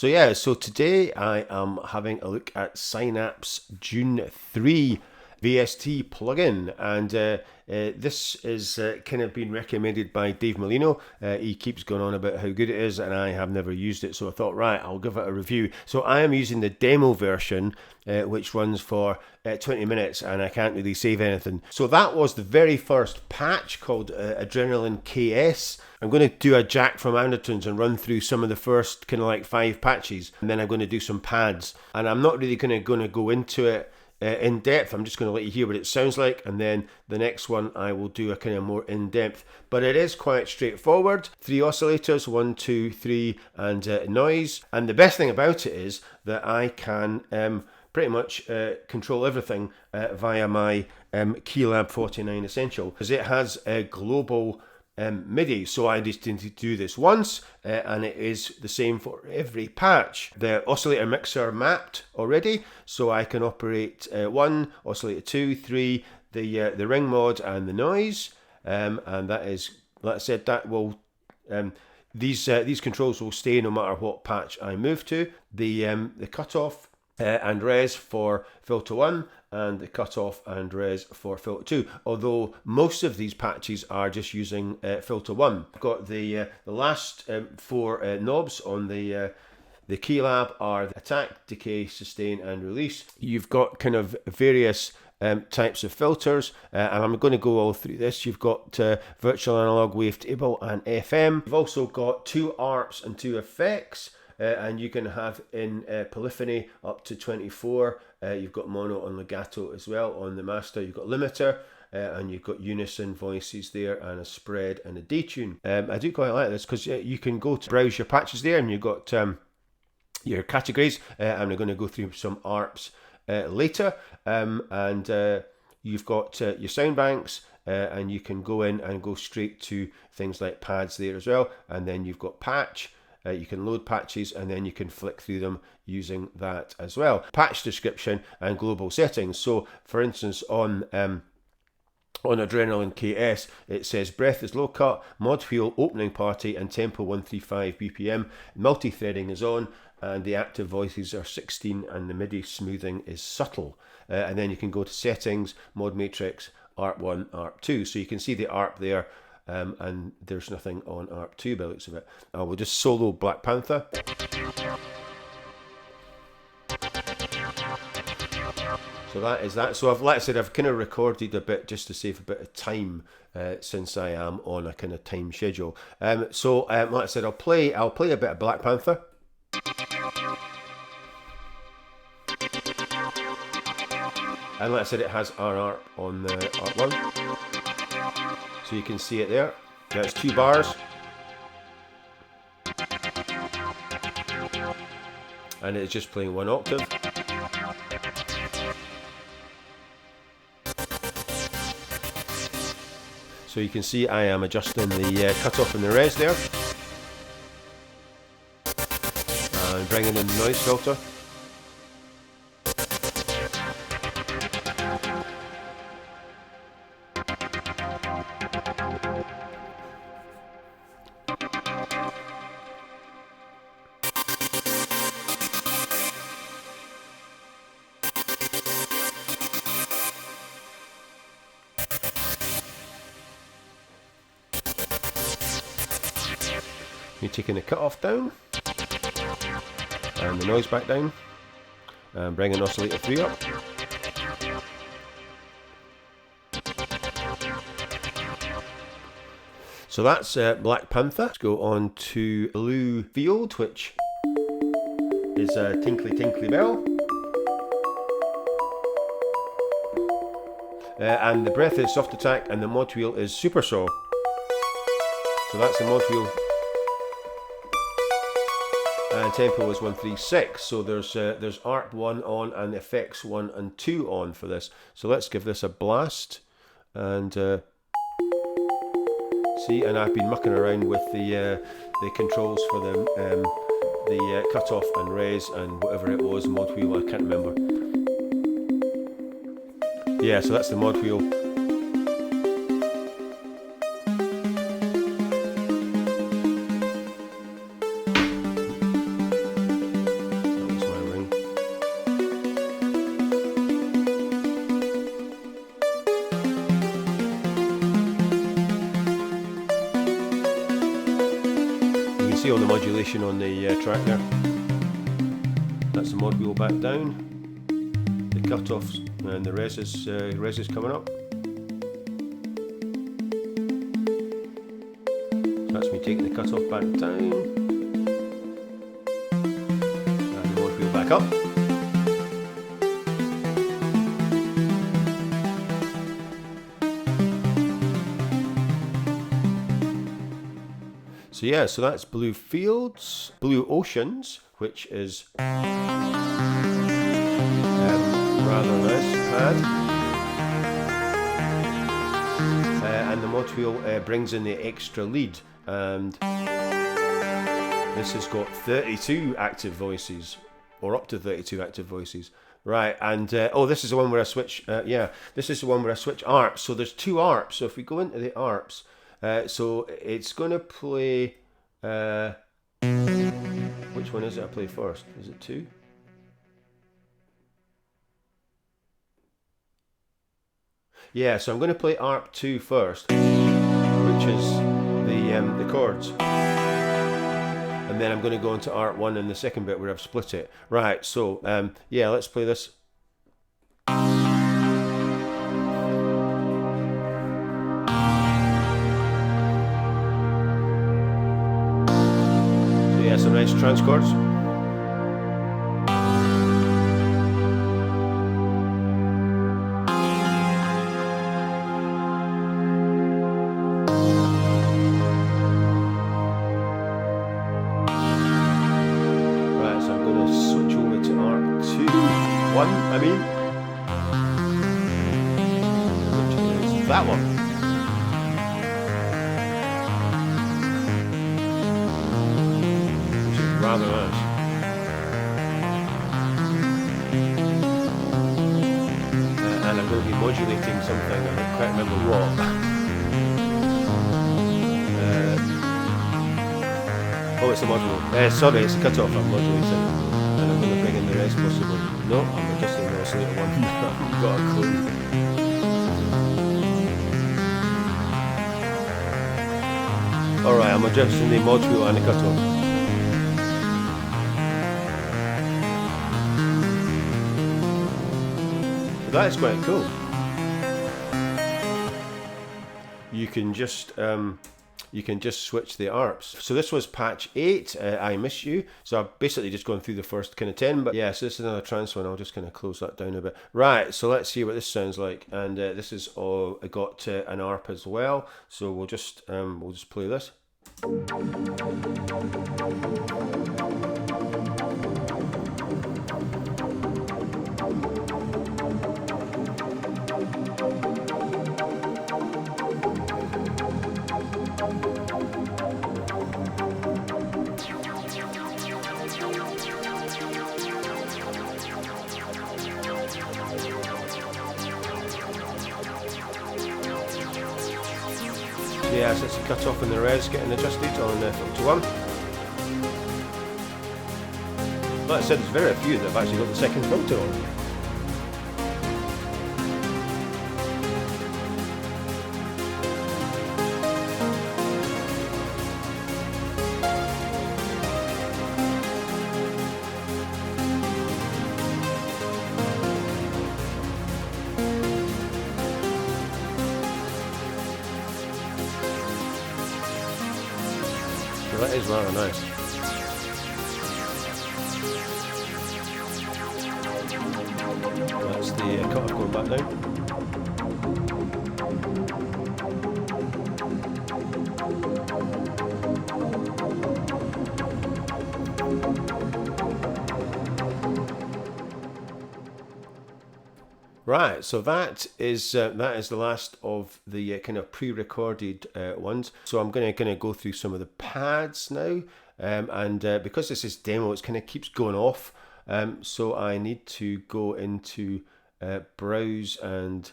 So yeah, so today I am having a look at Synapse Dune 3 VST plugin, and this is kind of been recommended by Dave Molino. He keeps going on about how good it is, and I have never used it, so I thought, right, I'll give it a review. So I am using the demo version, which runs for 20 minutes, and I can't really save anything. So that was the very first patch called Adrenaline KS. I'm going to do a Jack from Andertons and run through some of the first kind of like 5 patches, and then I'm going to do some pads. And I'm not really going to go into it in depth. I'm just going to let you hear what it sounds like, and then the next one I will do a kind of more in depth. But it is quite straightforward. 3 oscillators, 1, 2, 3, and noise. And the best thing about it is that I can pretty much control everything via my Keylab 49 Essential, because it has a global MIDI. So I just need to do this once, and it is the same for every patch. The oscillator mixer mapped already, so I can operate 1, oscillator 2, 3, the ring mod and the noise, and that is, like I said, that will these controls will stay no matter what patch I move to. The cutoff and res for filter 1, and the cutoff and res for filter 2, although most of these patches are just using filter 1. I've got the last 4 knobs on the Keylab are attack, decay, sustain and release. You've got kind of various types of filters, and I'm going to go all through this. You've got virtual analog, wavetable and FM. You've also got 2 Arps and 2 effects. And you can have in polyphony up to 24. You've got mono and legato as well on the master. You've got limiter, and you've got unison voices there, and a spread and a detune. I do quite like this because you can go to browse your patches there, and you've got your categories. And we're going to go through some Arps later. And you've got your sound banks. And you can go in and go straight to things like pads there as well. And then you've got patch. You can load patches, and then you can flick through them using that as well. Patch description and global settings. So for instance, on Adrenaline KS, it says breath is low cut, mod wheel opening party and tempo 135 BPM. Multi-threading is on, and the active voices are 16, and the MIDI smoothing is subtle. And then you can go to settings, mod matrix, ARP1, ARP2. So you can see the ARP there. And there's nothing on ARP 2 by the looks of it. We'll just solo Black Panther. So that is that. So like I said, I've kind of recorded a bit just to save a bit of time since I am on a kind of time schedule. So like I said, I'll play a bit of Black Panther. And like I said, it has RR on the ARP1. So you can see it there. That's 2 bars. And it's just playing 1 octave. So you can see I am adjusting the cutoff and the res there. And bringing in the noise filter. You're taking the cutoff down and the noise back down, and bringing oscillator 3 up. So that's Black Panther. Let's go on to Blue Field, which is a Tinkly Tinkly Bell. And the breath is Soft Attack, and the mod wheel is Super Saw. So that's the mod wheel. And tempo is 136. So there's ARP1 on and effects 1 and 2 on for this. So let's give this a blast. And see, and I've been mucking around with the controls for the cutoff and res and whatever it was, mod wheel, I can't remember. Yeah, so that's the mod wheel. see all the modulation on the track there. That's the mod wheel back down. The cut-offs and the res is coming up. So that's me taking the cut-off back down. And the mod wheel back up. So yeah, so that's Blue Fields, Blue Oceans, which is rather nice pad. And the mod wheel brings in the extra lead, and this has got 32 active voices, or up to 32 active voices. Right, and oh, this is the one where I switch, this is the one where I switch Arps. So there's two Arps, so if we go into the Arps, so it's going to play, which one is it I play first? Is it 2? Yeah, so I'm going to play ARP 2 first, which is the chords. And then I'm going to go into ARP 1 in the second bit where I've split it. Right, so yeah, let's play this. Yeah, some nice trance chords. Right, so I'm going to switch over to ARP 2, 1, I mean. Which is that one. Rather nice. And I'm going to be modulating something, I don't quite remember what. Oh, it's a module. Sorry, it's a cut-off I'm modulating. And I'm going to bring in the rest possibly. No, I'm adjusting the oscillator one. I've got a clue. Alright, I'm adjusting the module and the cut-off. That is quite cool. You can just switch the ARPs. So this was patch 8, I Miss You. So I've basically just gone through the first kind of 10, but yeah, so this is another trance one. I'll just kind of close that down a bit. Right, so let's see what this sounds like. And this is all got an ARP as well. So we'll just play this. Yeah, so it's a cut off in the res getting adjusted on filter 1. Like I said, there's very few that have actually got the second filter on. That is rather nice. That's the cut-off going back down. Right, so that is the last of the kind of pre-recorded ones. So I'm going to go through some of the pads now, and because this is demo, it kind of keeps going off. So I need to go into browse and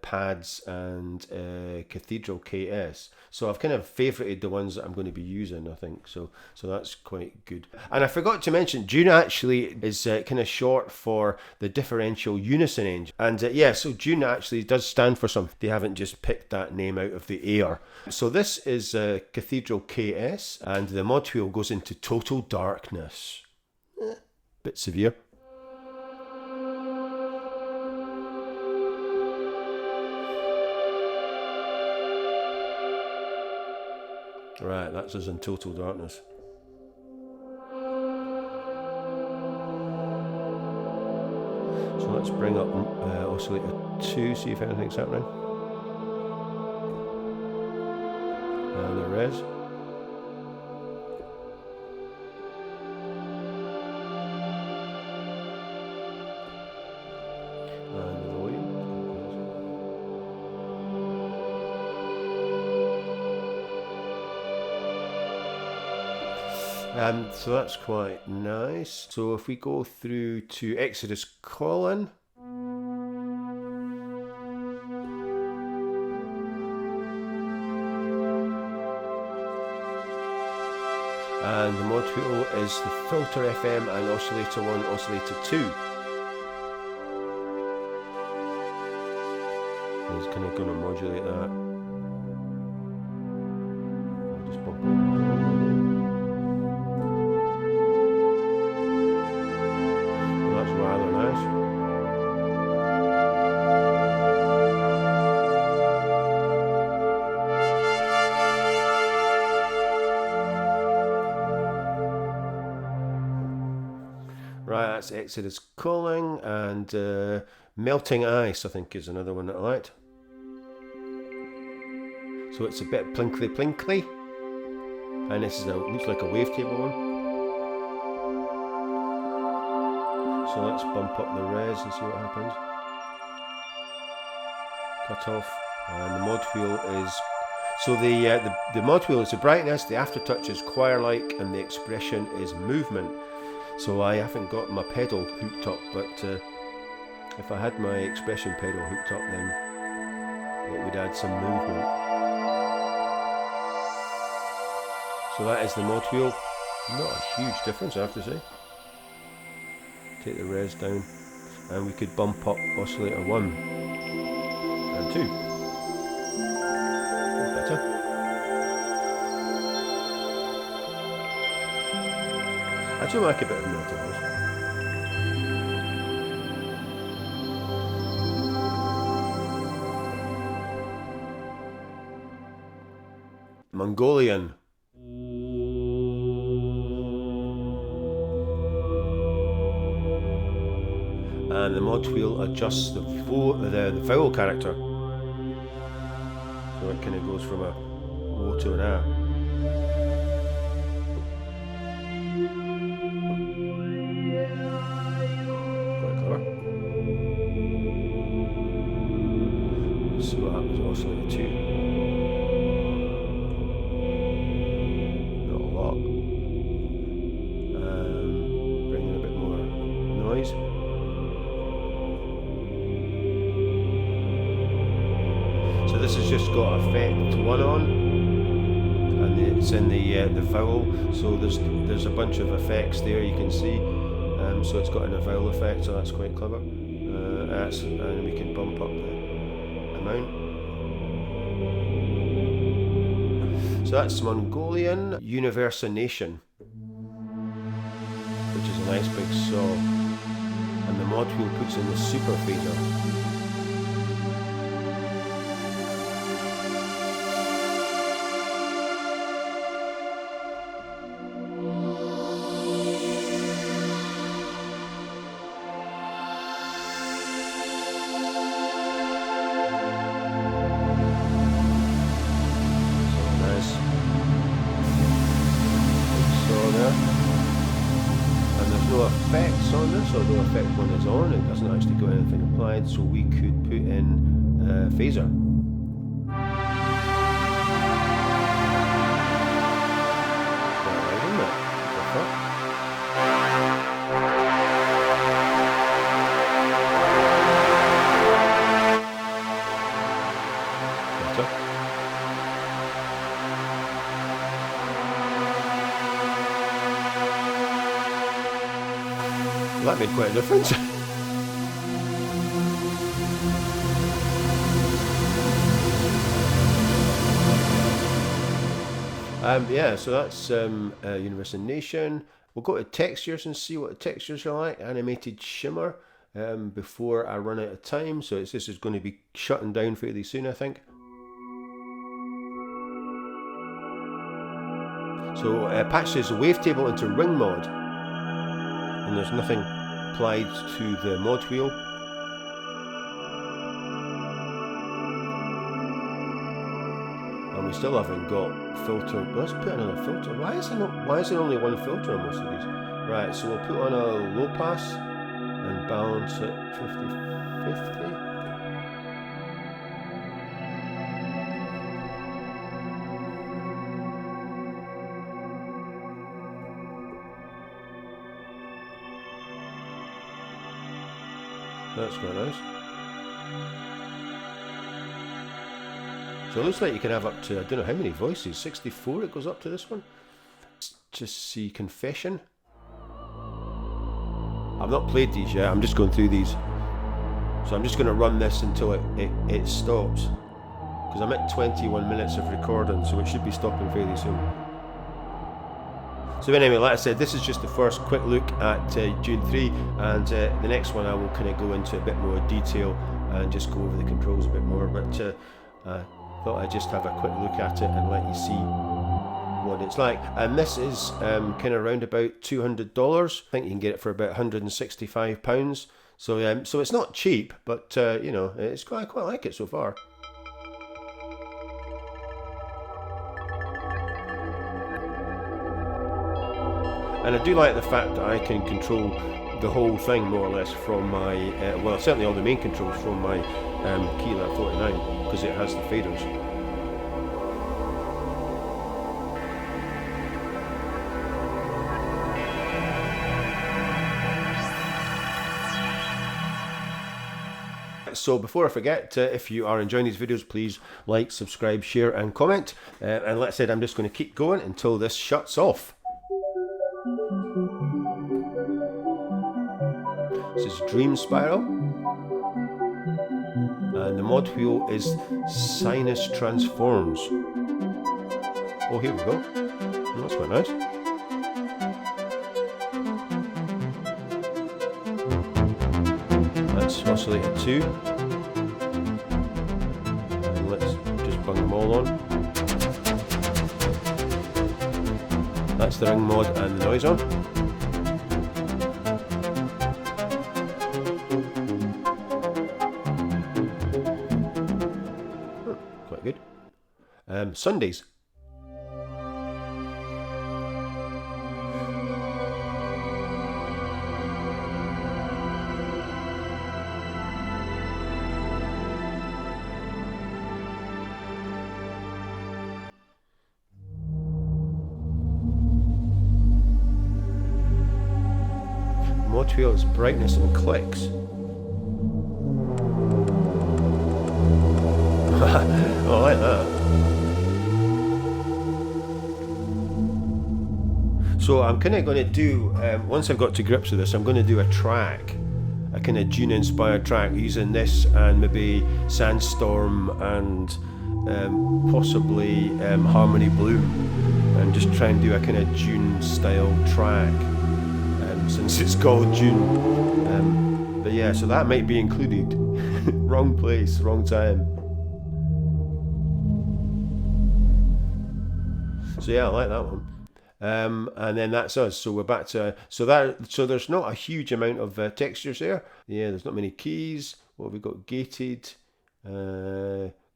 pads and Cathedral KS. So I've kind of favorited the ones that I'm going to be using, I think. So that's quite good. And I forgot to mention, Dune actually is kind of short for the differential unison engine. And so Dune actually does stand for something. They haven't just picked that name out of the air. So this is Cathedral KS, and the mod wheel goes into total darkness. Bit severe. Right, that's us in total darkness. So let's bring up oscillator 2, see if anything's happening. And the res. And the volume. So that's quite nice. So if we go through to Exodus Colon. And the mod wheel is the filter FM and oscillator 1, oscillator 2. It's kind of going to modulate that. I'll just bump it. Well, that's rather nice. Right, that's Exodus Calling, and Melting Ice, I think, is another one that I liked. So it's a bit plinkly, and this is looks like a wavetable one. So let's bump up the res and see what happens. Cut off, and the mod wheel is. So the mod wheel is the brightness, the aftertouch is choir-like, and the expression is movement. So I haven't got my pedal hooked up, but if I had my expression pedal hooked up, then it would add some movement. So that is the mod wheel. Not a huge difference, I have to say. Take the res down, and we could bump up oscillator 1 and 2. Better. I do like a bit of melting ice. Mongolian. And the mod wheel adjusts the vowel character. So it kind of goes from a O to an A. Quite clever. Let's see what happens with oscillator 2. Not a lot. Bring in a bit more noise. So this has just got effect 1 on, and it's in the vowel. So there's a bunch of effects there you can see. So it's got an vowel effect, so that's quite clever. And we can bump up the amount. So that's Mongolian Universation, which is a nice big saw, and the mod wheel puts in the super phaser. No effects on this, although effect 1 is on, it doesn't actually got anything applied, so we could put in phaser. that made quite a difference. Yeah, so that's Universe and Nation. We'll go to textures and see what the textures are like. Animated shimmer before I run out of time. So this is going to be shutting down fairly soon, I think. So patch says wavetable into ring mod, and there's nothing applied to the mod wheel. And we still haven't got filter. Let's put another filter. Why is there only one filter on most of these? Right, so we'll put on a low pass and balance it 50-50. That's quite nice. So it looks like you can have up to, I don't know how many voices, 64 it goes up to this one. Let's just see Confession. I've not played these yet, I'm just going through these. So I'm just going to run this until it stops. Because I'm at 21 minutes of recording, so it should be stopping fairly soon. So anyway, like I said, this is just the first quick look at Dune 3, and the next one I will kind of go into a bit more detail and just go over the controls a bit more, but I thought I'd just have a quick look at it and let you see what it's like. And this is kind of around about $200. I think you can get it for about £165. So so it's not cheap, but you know, it's I quite like it so far. And I do like the fact that I can control the whole thing more or less from my, well, certainly all the main controls from my Keylab 49, because it has the faders. So before I forget, if you are enjoying these videos, please like, subscribe, share and comment. And like I said, I'm just going to keep going until this shuts off. This is Dream Spiral, and the mod wheel is Sinus Transforms. Oh, here we go. Oh, that's quite nice. That's oscillator 2. And let's just bung them all on. That's the ring mod and the noise on. Quite good. Sundays. Mod wheel's brightness and clicks. Oh, I like that. So I'm kind of going to do, once I've got to grips with this, I'm going to do a track, a kind of Dune inspired track using this and maybe Sandstorm and possibly Harmony Bloom, and just try and do a kind of Dune style track, since it's called Dune. But yeah, so that might be included. Wrong place, wrong time. So yeah, I like that one. And then that's us. So we're back to so there's not a huge amount of textures there. Yeah, there's not many keys. What have we got? Gated,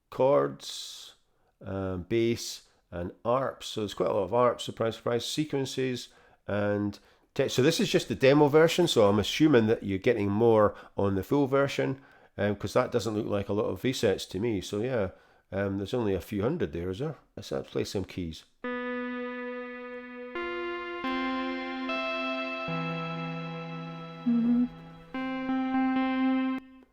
chords, bass, and arps. So there's quite a lot of arps. Surprise, surprise. Sequences and text. So this is just the demo version. So I'm assuming that you're getting more on the full version, because that doesn't look like a lot of resets to me. So yeah, there's only a few hundred there, is there? Let's play some keys.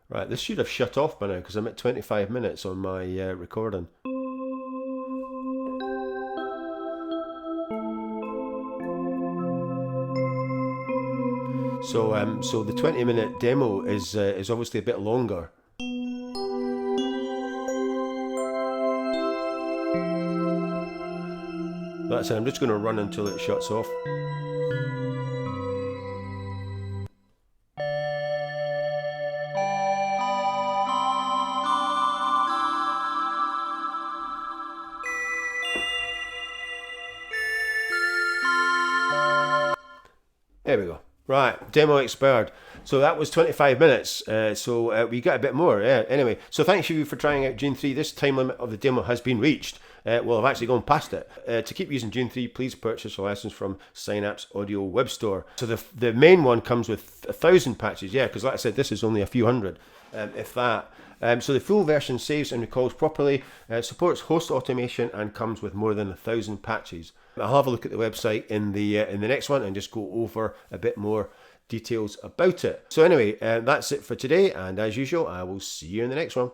Right, this should have shut off by now because I'm at 25 minutes on my recording. So the 20-minute demo is obviously a bit longer. That's it. I'm just going to run until it shuts off. There we go. Right, demo expired. So that was 25 minutes. So we got a bit more. Yeah. Anyway, so thanks you for trying out Dune 3. This time limit of the demo has been reached. Well, I've actually gone past it. To keep using Dune 3, please purchase a license from Synapse Audio Web Store. So the main one comes with 1,000 patches. Yeah, because like I said, this is only a few hundred, if that. So the full version saves and recalls properly, supports host automation, and comes with more than 1,000 patches. I'll have a look at the website in the next one and just go over a bit more details about it. So anyway, that's it for today, and as usual, I will see you in the next one.